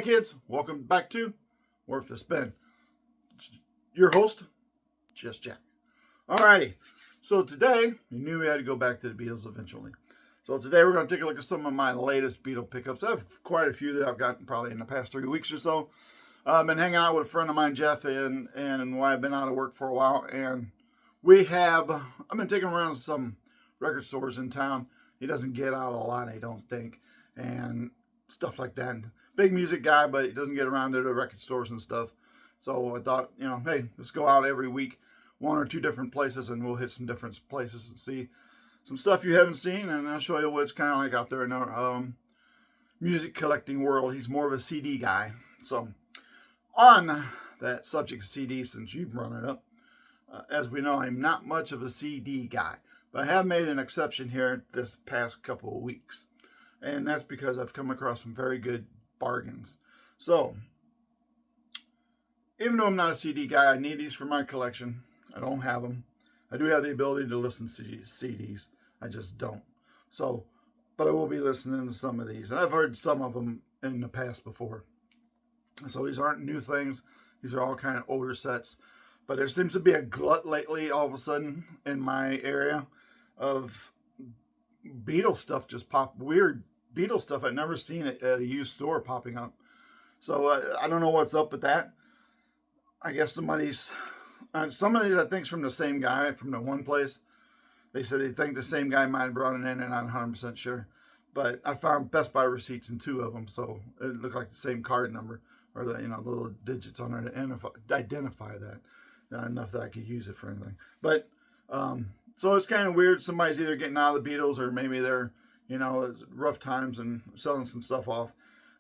Hi kids, welcome back to Worth the Spin. Your host, Just Jack. Alrighty, so today, you knew we had to go back to the Beatles eventually. So today we're going to take a look at some of my latest Beatle pickups. I have quite a few that I've gotten probably in the past 3 weeks or so. I've been hanging out with a friend of mine, Jeff, and I've been out of work for a while. And I've been taking him around some record stores in town. He doesn't get out a lot, I don't think, and stuff like that. And big music guy, but he doesn't get around to the record stores and stuff. So I thought, hey, let's go out every week, one or two different places, and we'll hit some different places and see some stuff you haven't seen, and I'll show you what it's kind of like out there in our music collecting world. He's more of a CD guy. So on that subject of CDs, since you've brought it up, as we know, I'm not much of a CD guy, but I have made an exception here this past couple of weeks, and that's because I've come across some very good bargains. So even though I'm not a CD guy, I need these for my collection. I don't have them. I do have the ability to listen to CDs. I just don't. So, but I will be listening to some of these. And I've heard some of them in the past before. So these aren't new things. These are all kind of older sets. But there seems to be a glut lately, all of a sudden, in my area of Beatles stuff just pop. Weird Beatles stuff. I've never seen it at a used store popping up. So I don't know what's up with that. I guess some of these I think, is from the same guy from the one place. They said they think the same guy might have brought it in, and I'm not 100% sure. But I found Best Buy receipts in 2 of them, so it looked like the same card number, or the the little digits on there to identify that. Not enough that I could use it for anything. But so it's kind of weird. Somebody's either getting out of the Beatles, or maybe they're it's rough times and selling some stuff off.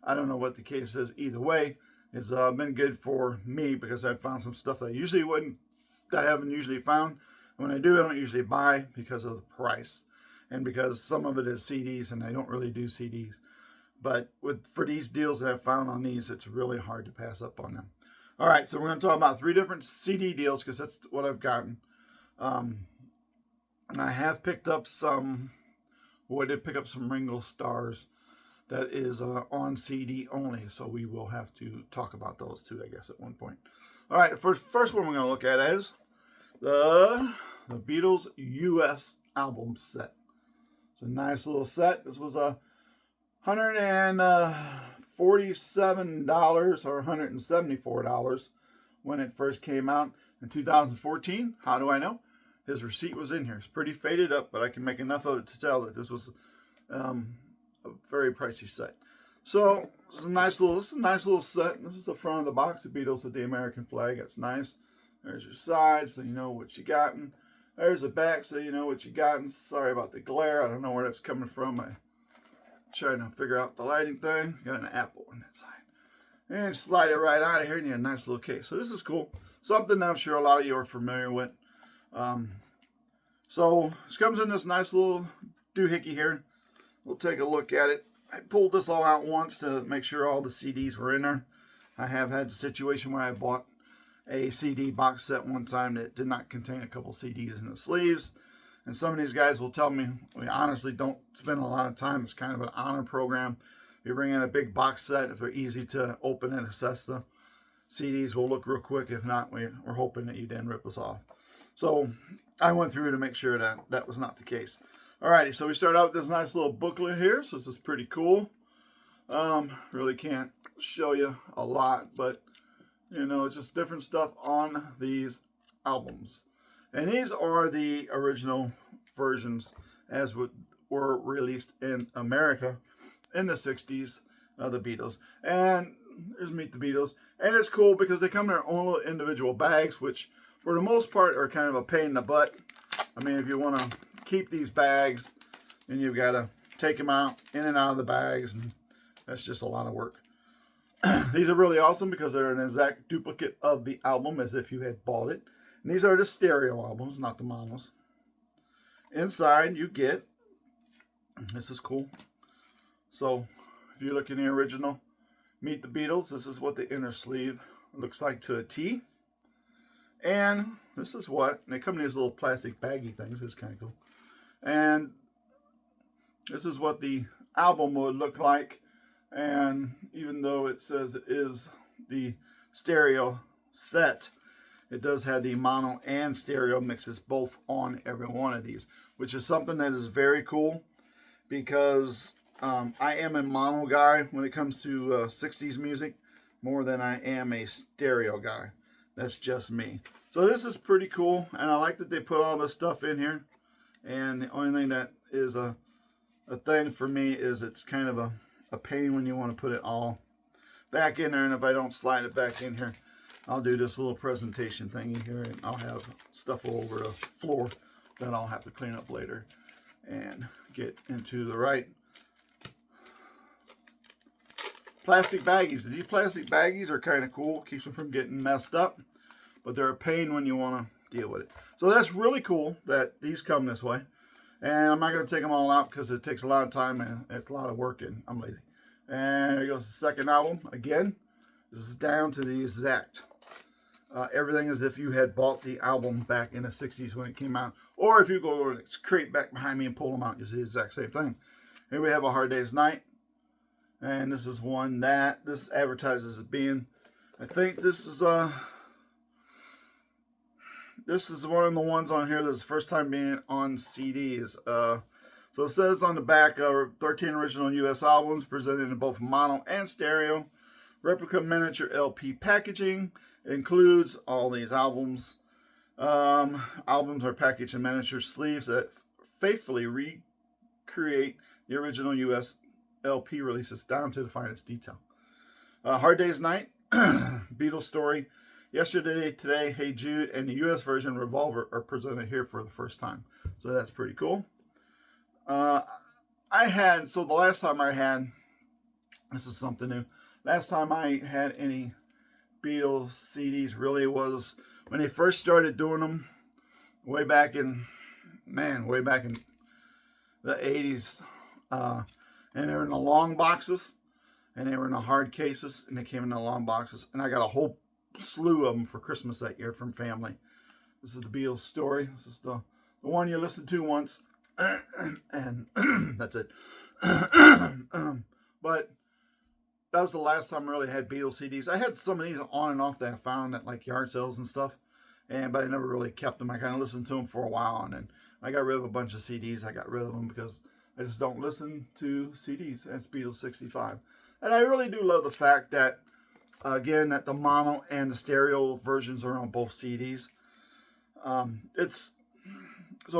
I don't know what the case is. Either way, it's been good for me because I've found some stuff that I haven't usually found. When I do, I don't usually buy because of the price, and because some of it is CDs, and I don't really do CDs. But for these deals that I've found on these, it's really hard to pass up on them. All right, so we're going to talk about 3 different CD deals because that's what I've gotten. I have picked up some. I did pick up some Ringo Stars that is on CD only, so we will have to talk about those too, I guess, at one point. All right, first one we're going to look at is the Beatles US album set. It's a nice little set. This was $147 or $174 when it first came out in 2014. How do I know? His receipt was in here. It's pretty faded up, but I can make enough of it to tell that this was a very pricey set. So this is a nice little set. This is the front of the box. The Beatles with the American flag. That's nice. There's your side, so you know what you gotten. There's the back, so you know what you gotten. Sorry about the glare. I don't know where that's coming from. I'm trying to figure out the lighting thing. Got an apple on that side. And slide it right out of here, and you have a nice little case. So this is cool. Something I'm sure a lot of you are familiar with. So this comes in this nice little doohickey here. We'll take a look at it. I pulled this all out once to make sure all the CDs were in there. I have had a situation where I bought a CD box set one time that did not contain a couple CDs in the sleeves. And some of these guys will tell me, we honestly don't spend a lot of time. It's kind of an honor program. You bring in a big box set. If they're easy to open and assess, the CDs will look real quick. If not, we're hoping that you didn't rip us off. So I went through to make sure that that was not the case. Alrighty, so we start out with this nice little booklet here. So this is pretty cool. Really can't show you a lot, but it's just different stuff on these albums. And these are the original versions as were released in America in the 60s, the Beatles. And there's Meet the Beatles. And it's cool because they come in their own little individual bags, which for the most part are kind of a pain in the butt. I mean, if you want to keep these bags, then you've got to take them out, in and out of the bags, and that's just a lot of work. These are really awesome because they're an exact duplicate of the album as if you had bought it. And these are the stereo albums, not the monos. Inside you get, this is cool. So if you look in the original Meet the Beatles, this is what the inner sleeve looks like to a T. And this is what, they come in these little plastic baggy things. It's kind of cool. And this is what the album would look like And even though it says it is the stereo set, it does have the mono and stereo mixes both on every one of these, which is something that is very cool because I am a mono guy when it comes to 60s music more than I am a stereo guy. That's just me. So this is pretty cool, and I like that they put all this stuff in here. And the only thing that is a thing for me is it's kind of a pain when you want to put it all back in there. And if I don't slide it back in here, I'll do this little presentation thingy here, and I'll have stuff all over the floor that I'll have to clean up later and get into the right plastic baggies. These plastic baggies are kind of cool. Keeps them from getting messed up, but they're a pain when you want to deal with it. So that's really cool that these come this way. And I'm not going to take them all out because it takes a lot of time and it's a lot of work, and I'm lazy. And there goes the second album. Again, this is down to the exact. Everything as if you had bought the album back in the 60s when it came out. Or if you go to the crate back behind me and pull them out, you see the exact same thing. Here we have A Hard Day's Night. And this is one that this advertises as being, I think this is one of the ones on here that's the first time being on CDs. So it says on the back, 13 original U.S. albums presented in both mono and stereo. Replica miniature LP packaging. It includes all these albums. Albums are packaged in miniature sleeves that faithfully recreate the original U.S. LP releases down to the finest detail. Hard Day's Night, Beatles Story, Yesterday, Today, Hey Jude, and the U.S. version Revolver are presented here for the first time. So that's pretty cool. The last time I had, this is something new. Last time I had any Beatles CDs really was when they first started doing them way back in the 80s. And they were in the long boxes, and they were in the hard cases, and they came in the long boxes. And I got a whole slew of them for Christmas that year from family. This is the Beatles Story. This is the one you listened to once, and that's it. But that was the last time I really had Beatles CDs. I had some of these on and off that I found at like yard sales and stuff, but I never really kept them. I kind of listened to them for a while, and then I got rid of a bunch of CDs. I got rid of them because I just don't listen to CDs. That's Beatles 65. And I really do love the fact that, again, that the mono and the stereo versions are on both CDs. So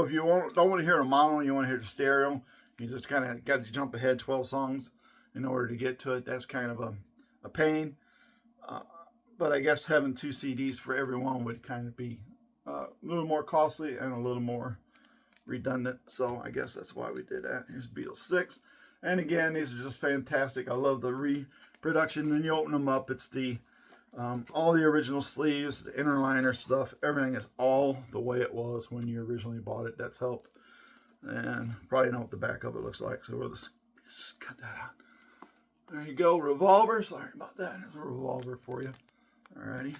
if you don't want to hear a mono and you want to hear the stereo, you just kind of got to jump ahead 12 songs in order to get to it. That's kind of a pain. But I guess having two CDs for everyone would kind of be a little more costly and a little more redundant. So I guess that's why we did that. Here's Beatles 6. And again, these are just fantastic. I love the reproduction. When you open them up, it's the all the original sleeves, the inner liner stuff. Everything is all the way it was when you originally bought it. That's helped. And probably know what the back of it looks like. So we'll just cut that out. There you go. Revolver. Sorry about that. There's a revolver for you. Alrighty.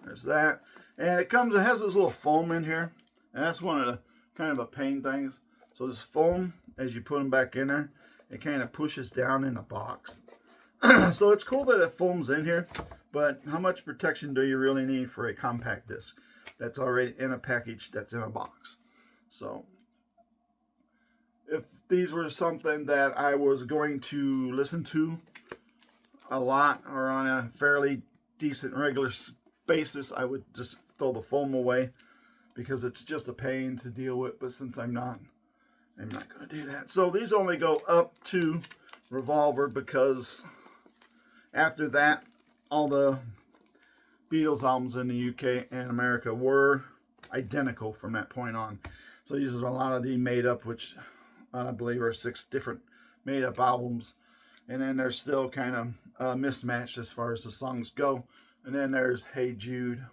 There's that. And it has this little foam in here. And that's one of the kind of a pain things. So this foam, as you put them back in there, it kind of pushes down in a box. So it's cool that it foams in here, but how much protection do you really need for a compact disc that's already in a package that's in a box? So if these were something that I was going to listen to a lot or on a fairly decent regular basis, I would just throw the foam away because it's just a pain to deal with. But since I'm not going to do that. So these only go up to Revolver because after that, all the Beatles albums in the UK and America were identical from that point on. So these are a lot of the made up, which I believe are 6 different made up albums. And then they're still kind of mismatched as far as the songs go. And then there's Hey Jude,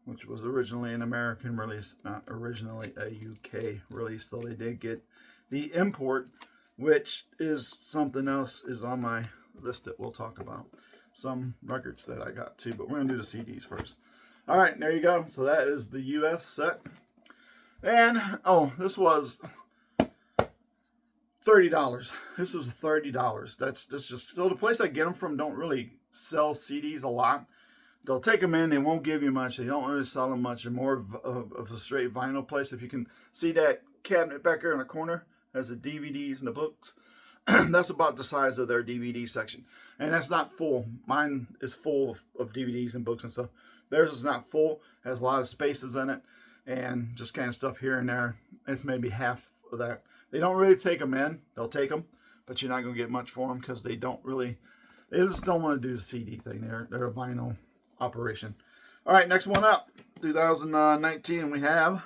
which was originally an American release, not originally a UK release, though they did get the import, which is something else is on my list that we'll talk about. Some records that I got too, but we're going to do the CDs first. All right, there you go. So that is the US set. And, this was $30. This was $30. That's just, so the place I get them from don't really sell CDs a lot. They'll take them in. They won't give you much. They don't really sell them much. They're more of a straight vinyl place. If you can see that cabinet back there in the corner, has the DVDs and the books. That's about the size of their DVD section. And that's not full. Mine is full of DVDs and books and stuff. Theirs is not full. Has a lot of spaces in it. And just kind of stuff here and there. It's maybe half of that. They don't really take them in. They'll take them. But you're not going to get much for them because they don't really... They just don't want to do the CD thing. They're a vinyl operation. All right, next one up. 2019, we have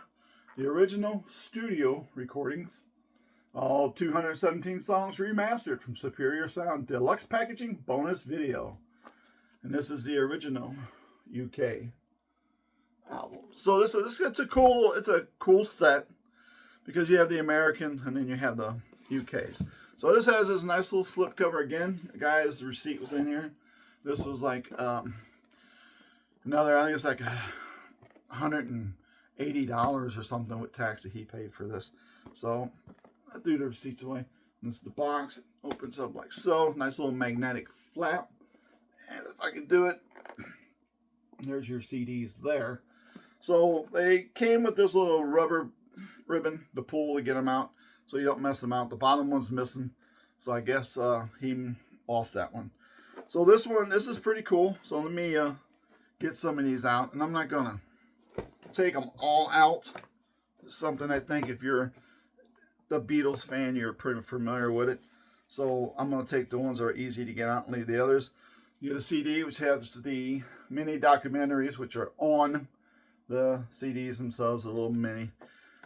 the original studio recordings. All 217 songs remastered from Superior Sound. Deluxe packaging, bonus video. And this is the original UK album. So it's a cool set because you have the American and then you have the UK's. So this has this nice little slip cover again. The guy's receipt was in here. This was like another, I think it's like $180 or something with tax that he paid for this. So I threw the receipts away. This is the box. It opens up like so. Nice little magnetic flap. And if I can do it, there's your CDs there. So they came with this little rubber ribbon to pull to get them out so you don't mess them out. The bottom one's missing. So I guess he lost that one. So this is pretty cool. So let me get some of these out. And I'm not going to take them all out. It's something I think if you're the Beatles fan, you're pretty familiar with it. So I'm going to take the ones that are easy to get out and leave the others. You get a CD, which has the mini documentaries, which are on the CDs themselves, the little mini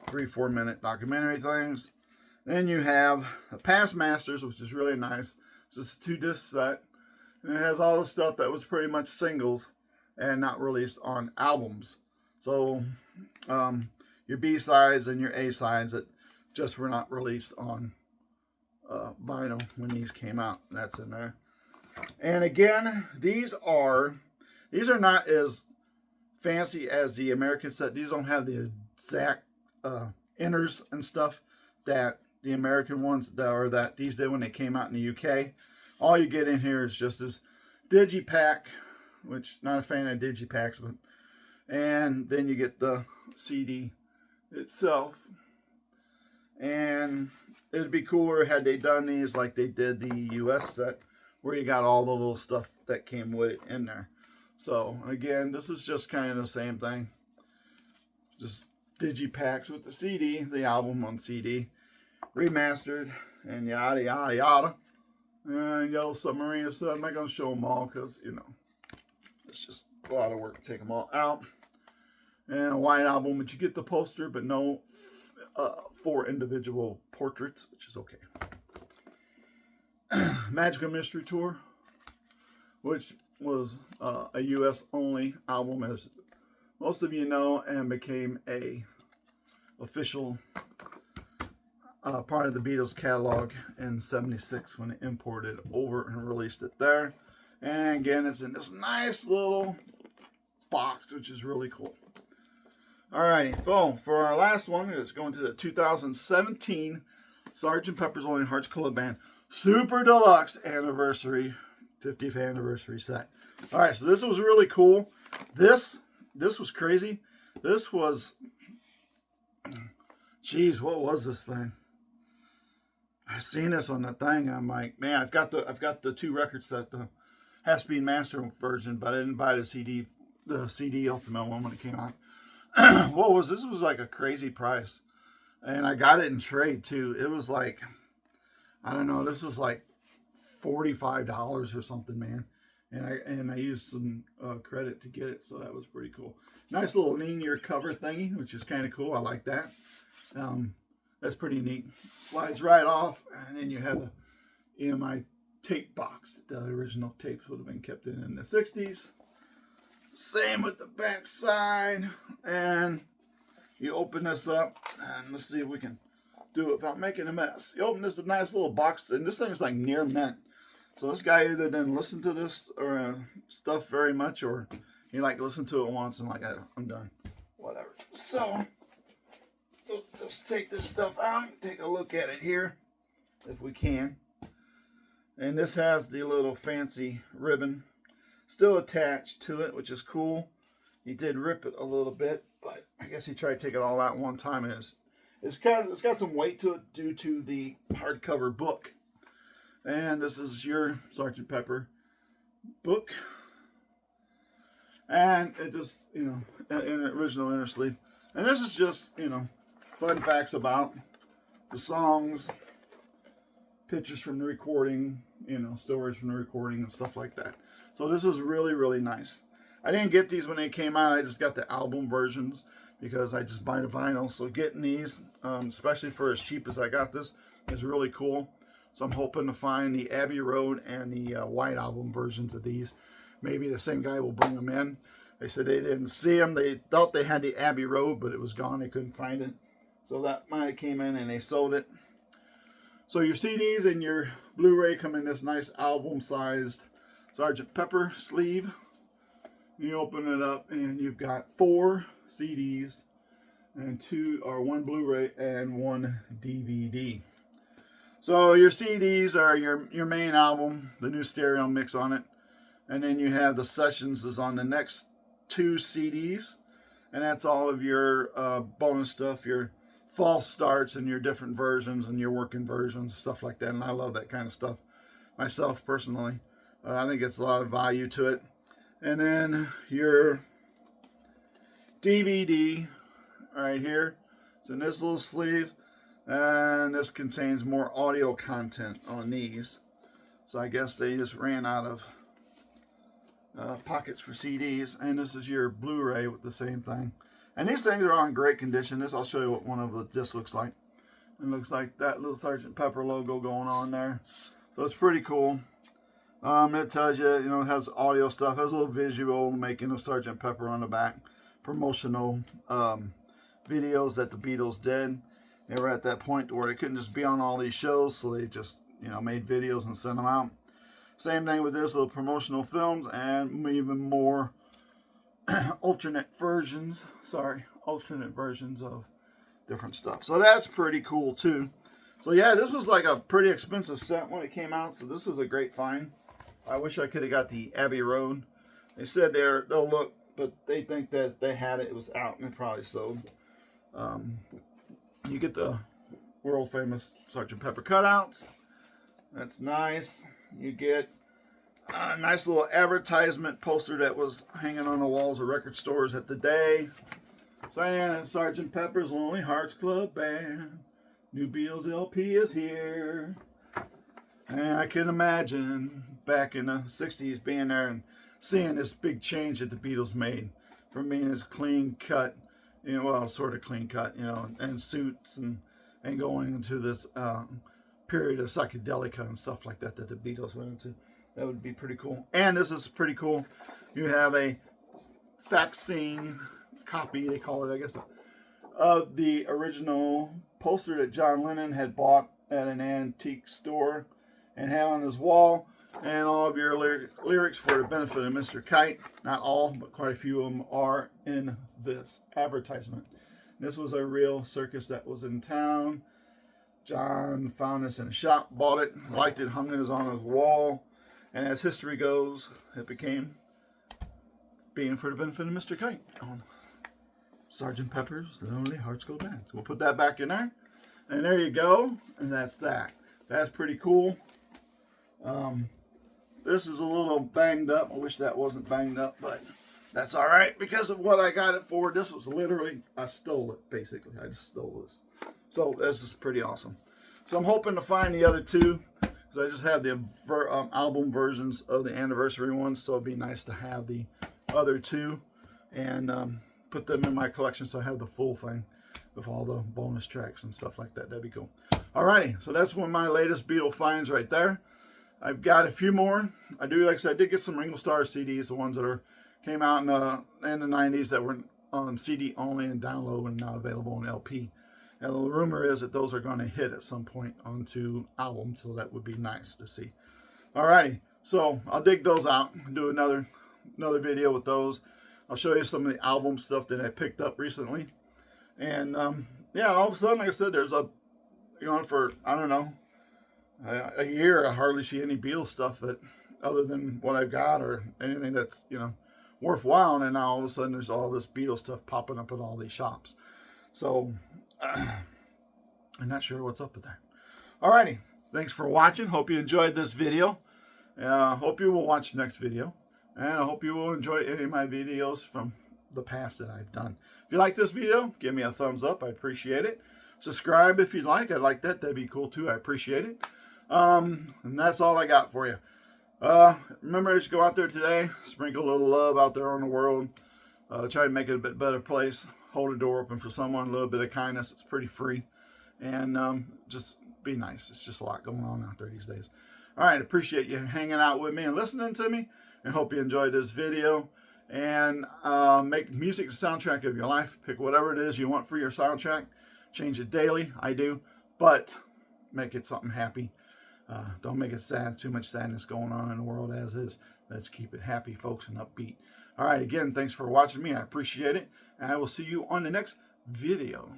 3-4 minute documentary things. Then you have a Past Masters, which is really nice. It's just a 2-disc set. And it has all the stuff that was pretty much singles and not released on albums. So your B-sides and your A-sides that just were not released on vinyl when these came out. That's in there. And again, these are not as fancy as the American set. These don't have the exact inners and stuff that the American ones that these did when they came out in the UK. All you get in here is just this digipack, which not a fan of digipacks, but and then you get the CD itself. And it'd be cooler had they done these like they did the US set, where you got all the little stuff that came with it in there. So again, this is just kind of the same thing. Just digipacks with the CD, the album on CD, remastered, and yada yada yada. And Yellow Submarine. So I'm not going to show them all because, you know, it's just a lot of work to take them all out. And a white album, which you get the poster, but no 4 individual portraits, which is okay. Magical Mystery Tour, which was a US only album, as most of you know, and became a official part of the Beatles catalog in '76 when they imported over and released it there. And again, it's in this nice little box, which is really cool. Alrighty, so for our last one, it's going to the 2017 Sgt. Pepper's Lonely Hearts Club Band Super Deluxe Anniversary 50th Anniversary set. Alright, so this was really cool. This was crazy. This was, geez, what was this thing? I seen this on the thing. I'm like, man, I've got the 2 record set, the has-been master version, but I didn't buy the CD Ultimate one when it came out. What was this? Was like a crazy price, and I got it in trade too. It was like, I don't know, this was like $45 or something, man. And I used some credit to get it, so that was pretty cool. Nice little linear cover thingy, which is kind of cool. I like that. That's pretty neat. Slides right off, and then you have the EMI tape box. The original tapes would have been kept in the 60s. Same with the back side. And you open this up, and let's see if we can do it without making a mess. You open this nice little box, and this thing is like near mint. So this guy either didn't listen to this or stuff very much, or he like listened to it once and like, I'm done. Whatever. So let's just take this stuff out, take a look at it here. if we can. And this has the little fancy ribbon still attached to it, which is cool. He did rip it a little bit, but I guess he tried to take it all out one time. And it's got some weight to it due to the hardcover book. And this is your Sgt. Pepper book. And it just, in the original inner sleeve. And this is just, fun facts about the songs, pictures from the recording, stories from the recording and stuff like that. So this is really, really nice. I didn't get these when they came out. I just got the album versions because I just buy the vinyl. So getting these, especially for as cheap as I got this, is really cool. So I'm hoping to find the Abbey Road and the White Album versions of these. Maybe the same guy will bring them in. They said they didn't see them. They thought they had the Abbey Road, but it was gone. They couldn't find it. So that might have came in and they sold it. So your CDs and your Blu-ray come in this nice album-sized Sgt. Pepper sleeve. You open it up and you've got 4 CDs and 1 Blu-ray and 1 DVD. So your CDs are your main album, the new stereo mix on it. And then you have the Sessions is on the next 2 CDs. And that's all of your bonus stuff, your false starts and your different versions and your working versions, stuff like that. And I love that kind of stuff myself personally. I think it's a lot of value to it. And then your DVD right here. It's in this little sleeve. And this contains more audio content on these. So I guess they just ran out of pockets for CDs. And this is your Blu-ray with the same thing. And these things are all in great condition. I'll show you what one of the discs looks like. It looks like that little Sgt. Pepper logo going on there. So it's pretty cool. It tells you, it has audio stuff. It has a little visual making of Sgt. Pepper on the back. Promotional videos that the Beatles did. They were at that point where they couldn't just be on all these shows, so they just, made videos and sent them out. Same thing with this, little promotional films and even more alternate versions of different stuff. So that's pretty cool too. So yeah, this was like a pretty expensive set when it came out, so this was a great find. I wish I could have got the Abbey Road. They said they'll look, but they think that they had it. It was out and it probably sold. You get the world famous Sgt. Pepper cutouts. That's nice. You get a nice little advertisement poster that was hanging on the walls of record stores at the day, saying Sgt. Pepper's Lonely Hearts Club Band. New Beatles LP is here. And I can imagine back in the 60s being there and seeing this big change that the Beatles made from being this clean cut, sort of clean cut, and suits and going into this period of psychedelica and stuff like that the Beatles went into. That would be pretty cool. And this is pretty cool. You have a facsimile copy, they call it, I guess, of the original poster that John Lennon had bought at an antique store and had on his wall. And all of your lyrics for the benefit of Mr. Kite. Not all, but quite a few of them are in this advertisement. This was a real circus that was in town. John found this in a shop, bought it, liked it, hung it on his wall. And as history goes, it became being for the benefit of Mr. Kite on Sgt. Pepper's Lonely Hearts Club Band. So we'll put that back in there. And there you go. And that's that. That's pretty cool. This is a little banged up. I wish that wasn't banged up, but that's all right because of what I got it for. This was literally, I stole it, basically. I just stole this. So this is pretty awesome. So I'm hoping to find the other 2 because I just have the album versions of the anniversary ones. So it'd be nice to have the other 2 and put them in my collection so I have the full thing with all the bonus tracks and stuff like that. That'd be cool. Alrighty, so that's one of my latest Beatle finds right there. I've got a few more. Like I said, I did get some Ringo Starr CDs, the ones that came out in the 90s that were on CD only and download and not available on LP. And the rumor is that those are going to hit at some point onto album, so that would be nice to see. Alrighty, so I'll dig those out and do another video with those. I'll show you some of the album stuff that I picked up recently. And yeah, all of a sudden, like I said, there's for, I don't know, a year, I hardly see any Beatles stuff that, other than what I've got or anything that's, worthwhile. And now all of a sudden there's all this Beatles stuff popping up at all these shops. So I'm not sure what's up with that. Alrighty, thanks for watching. Hope you enjoyed this video. Hope you will watch the next video. And I hope you will enjoy any of my videos from the past that I've done. If you like this video, give me a thumbs up. I appreciate it. Subscribe if you'd like. I'd like that. That'd be cool too. I appreciate it. And that's all I got for you. Remember, as you go out there today, sprinkle a little love out there on the world. Try to make it a bit better place. Hold the door open for someone. A little bit of kindness. It's pretty free. And just be nice. It's just a lot going on out there these days. All right, appreciate you hanging out with me and listening to me. And hope you enjoyed this video. And make music the soundtrack of your life. Pick whatever it is you want for your soundtrack. Change it daily. I do. But make it something happy. Don't make it sad. Too much sadness going on in the world as is. Let's keep it happy, folks, and upbeat. All right, again, thanks for watching me. I appreciate it. And I will see you on the next video.